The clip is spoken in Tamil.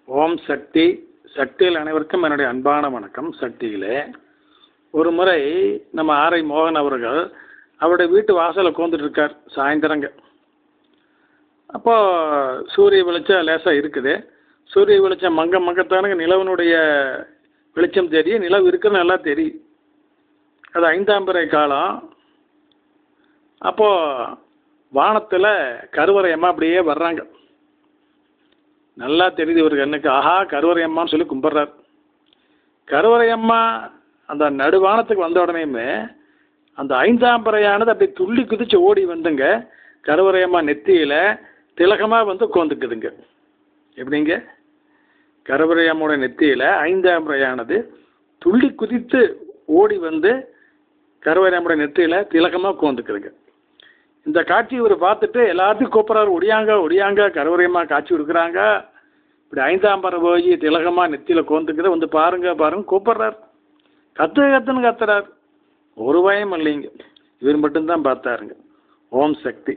ஓம் சக்தி. சக்தியில் அனைவருக்கும் என்னுடைய அன்பான வணக்கம். சக்தியிலே ஒரு முறை நம்ம ஆரை மோகன் அவர்கள் அவருடைய வீட்டு வாசலில் உட்காந்துட்டு இருக்கார் சாயந்தரங்க. அப்போது சூரிய வெளிச்சம் லேசாக இருக்குது. சூரிய வெளிச்சம் மங்கத்தானுங்க நிலவனுடைய வெளிச்சம் தெரியும். நிலவு இருக்குன்னு நல்லா தெரியும். அது 5ஆம் பிறை காலம். அப்போது வானத்தில் கருவறையம்மா அப்படியே வர்றாங்க. நல்லா தெரியுது இவருக்கு கண்ணுக்கு. ஆஹா, கருவறையம்மான்னு சொல்லி கும்பிட்றார். கருவறையம்மா அந்த நடுவானத்துக்கு வந்த உடனேயுமே அந்த 5ஆம் பிறையானது அப்படி துள்ளி குதிச்சு ஓடி வந்துங்க கருவறையம்மா நெத்தியில் திலகமாக வந்து உட்காந்துக்குதுங்க. எப்படிங்க? கருவறையம்மோட நெத்தியில் 5ஆம் பிறையானது துள்ளி குதித்து ஓடி வந்து கருவறையம்மோட நெத்தியில் திலகமாக உட்காந்துக்குதுங்க. இந்த காட்சி இவர் பார்த்துட்டு எல்லாத்தையும் கூப்பிட்றாரு, ஒடியாங்க கருவறையம்மா காட்சி கொடுக்குறாங்க, இப்படி 5ஆம் பிறை போய் திலகமாக நெத்தியில் கோந்துக்குது, வந்து பாருங்க கூப்பிட்றாரு. கத்துன்னு கத்துறாரு. ஒரு பயம் இல்லைங்க. இவர் மட்டும்தான் பார்த்தாருங்க. ஓம் சக்தி.